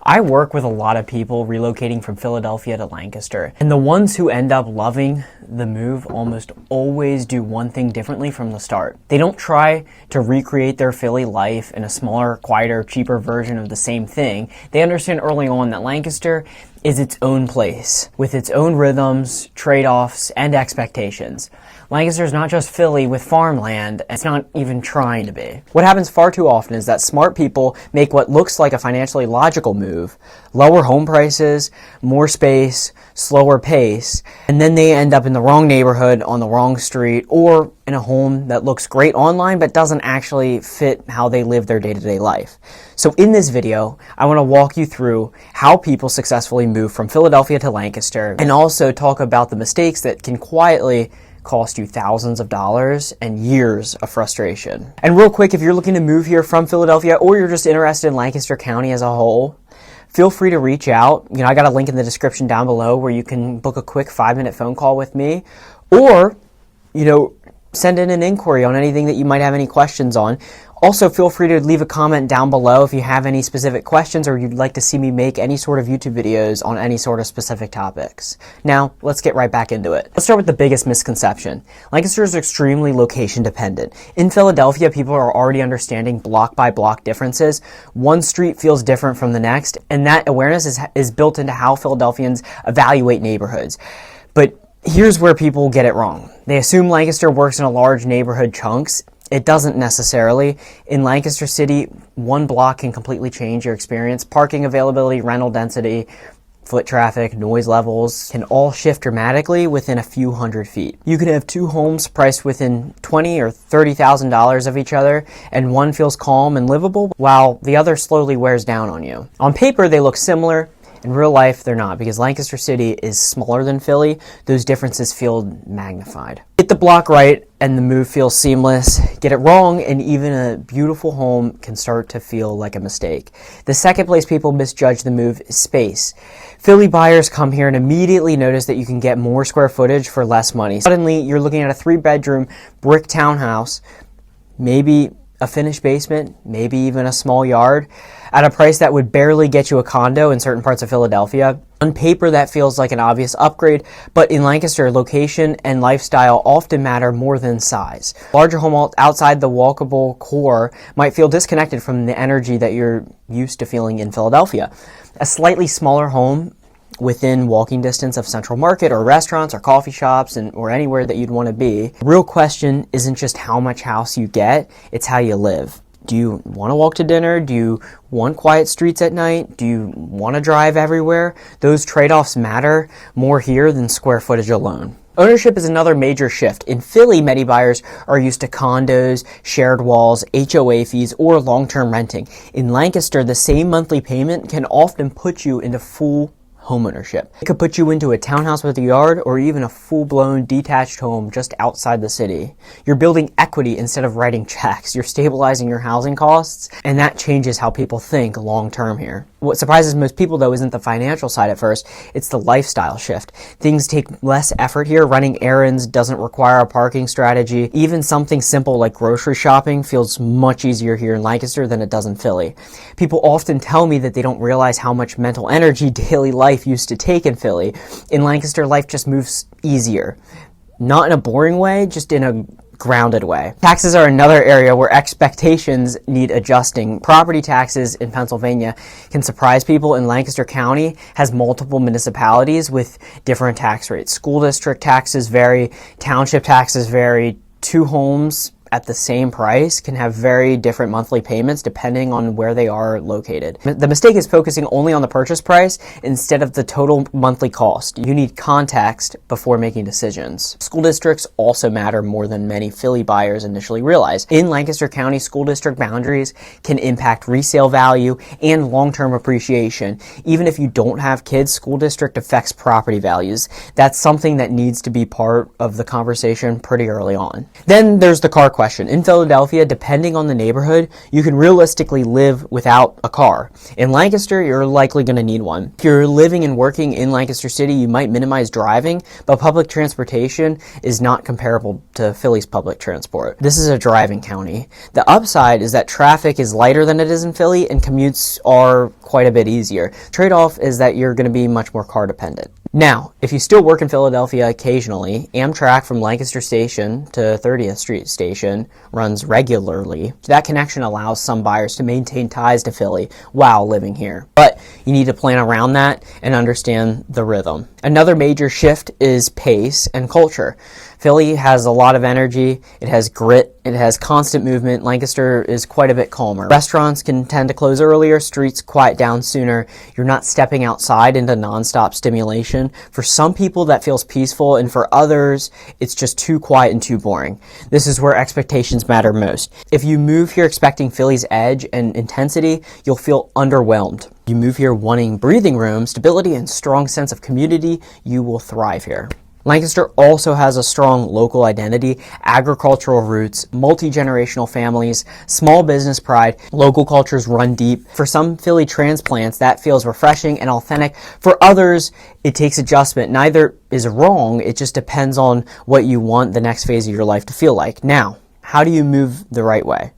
I work with a lot of people relocating from Philadelphia to Lancaster, and the ones who end up loving the move almost always do one thing differently from the start. They don't try to recreate their Philly life in a smaller, quieter, cheaper version of the same thing. They understand early on that Lancaster is its own place, with its own rhythms, trade-offs, and expectations. Lancaster is not just Philly with farmland, and it's not even trying to be. What happens far too often is that smart people make what looks like a financially logical move, lower home prices, more space, slower pace, and then they end up in the wrong neighborhood, on the wrong street, or in a home that looks great online but doesn't actually fit how they live their day-to-day life. So in this video, I want to walk you through how people successfully move from Philadelphia to Lancaster, and also talk about the mistakes that can quietly cost you thousands of dollars and years of frustration. And real quick, if you're looking to move here from Philadelphia, or you're just interested in Lancaster County as a whole, feel free to reach out. I got a link in the description down below where you can book a quick 5-minute phone call with me, or, send in an inquiry on anything that you might have any questions on. Also, feel free to leave a comment down below if you have any specific questions or you'd like to see me make any sort of YouTube videos on any sort of specific topics. Now, let's get right back into it. Let's start with the biggest misconception. Lancaster is extremely location dependent. In Philadelphia, people are already understanding block by block differences. One street feels different from the next, and that awareness is built into how Philadelphians evaluate neighborhoods. But here's where people get it wrong. They assume Lancaster works in a large neighborhood chunks. It doesn't necessarily. In Lancaster City, one block can completely change your experience. Parking availability, rental density, foot traffic, noise levels can all shift dramatically within a few hundred feet. You can have two homes priced within $20,000 or $30,000 of each other, and one feels calm and livable while the other slowly wears down on you. On paper, they look similar. In real life, they're not, because Lancaster City is smaller than Philly. Those differences feel magnified. Get the block right and the move feels seamless. Get it wrong and even a beautiful home can start to feel like a mistake. The second place people misjudge the move is space. Philly buyers come here and immediately notice that you can get more square footage for less money. Suddenly, you're looking at a 3-bedroom brick townhouse, maybe a finished basement, maybe even a small yard, at a price that would barely get you a condo in certain parts of Philadelphia. On paper, that feels like an obvious upgrade, but in Lancaster, location and lifestyle often matter more than size. Larger home outside the walkable core might feel disconnected from the energy that you're used to feeling in Philadelphia. A slightly smaller home within walking distance of Central Market or restaurants or coffee shops or anywhere that you'd want to be. The real question isn't just how much house you get, it's how you live. Do you want to walk to dinner? Do you want quiet streets at night? Do you want to drive everywhere? Those trade-offs matter more here than square footage alone. Ownership is another major shift. In Philly, many buyers are used to condos, shared walls, HOA fees, or long-term renting. In Lancaster, the same monthly payment can often put you into full homeownership. It could put you into a townhouse with a yard or even a full-blown detached home just outside the city. You're building equity instead of writing checks. You're stabilizing your housing costs, and that changes how people think long-term here. What surprises most people, though, isn't the financial side at first. It's the lifestyle shift. Things take less effort here. Running errands doesn't require a parking strategy. Even something simple like grocery shopping feels much easier here in Lancaster than it does in Philly. People often tell me that they don't realize how much mental energy daily life used to take in Philly. In Lancaster, life just moves easier. Not in a boring way, just in a grounded way. Taxes are another area where expectations need adjusting. Property taxes in Pennsylvania can surprise people. In Lancaster County has multiple municipalities with different tax rates. School district taxes vary, township taxes vary. Two homes at the same price can have very different monthly payments depending on where they are located. The mistake is focusing only on the purchase price instead of the total monthly cost. You need context before making decisions. School districts also matter more than many Philly buyers initially realize. In Lancaster County, school district boundaries can impact resale value and long-term appreciation. Even if you don't have kids, school district affects property values. That's something that needs to be part of the conversation pretty early on. Then there's the car question. question. In Philadelphia, depending on the neighborhood, you can realistically live without a car. In Lancaster, you're likely going to need one. If you're living and working in Lancaster City, you might minimize driving, but public transportation is not comparable to Philly's public transport. This is a driving county. The upside is that traffic is lighter than it is in Philly, and commutes are quite a bit easier. Trade-off is that you're going to be much more car dependent. Now, if you still work in Philadelphia occasionally, Amtrak from Lancaster Station to 30th Street Station runs regularly. That connection allows some buyers to maintain ties to Philly while living here. But you need to plan around that and understand the rhythm. Another major shift is pace and culture. Philly has a lot of energy, it has grit, it has constant movement. Lancaster is quite a bit calmer. Restaurants can tend to close earlier, streets quiet down sooner. You're not stepping outside into nonstop stimulation. For some people that feels peaceful, and for others it's just too quiet and too boring. This is where expectations matter most. If you move here expecting Philly's edge and intensity, you'll feel underwhelmed. You move here wanting breathing room, stability, and strong sense of community, you will thrive here. Lancaster also has a strong local identity, agricultural roots, multi-generational families, small business pride, local cultures run deep. For some Philly transplants, that feels refreshing and authentic. For others, it takes adjustment. Neither is wrong, it just depends on what you want the next phase of your life to feel like. Now, how do you move the right way?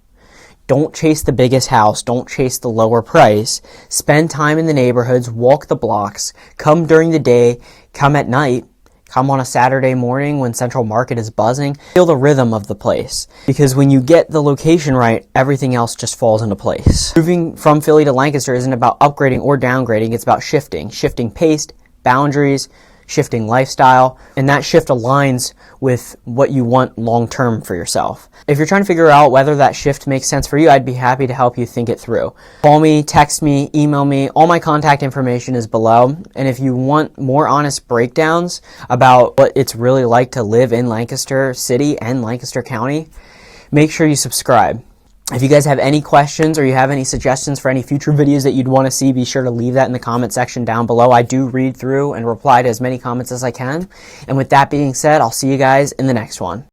Don't chase the biggest house. Don't chase the lower price. Spend time in the neighborhoods, walk the blocks, come during the day, come at night. Come on a Saturday morning when Central Market is buzzing. Feel the rhythm of the place. Because when you get the location right, everything else just falls into place. Moving from Philly to Lancaster isn't about upgrading or downgrading. It's about shifting. Shifting pace, boundaries, shifting lifestyle. And that shift aligns with what you want long-term for yourself. If you're trying to figure out whether that shift makes sense for you, I'd be happy to help you think it through. Call me, text me, email me. All my contact information is below. And if you want more honest breakdowns about what it's really like to live in Lancaster City and Lancaster County, make sure you subscribe. If you guys have any questions or you have any suggestions for any future videos that you'd want to see, be sure to leave that in the comment section down below. I do read through and reply to as many comments as I can. And with that being said, I'll see you guys in the next one.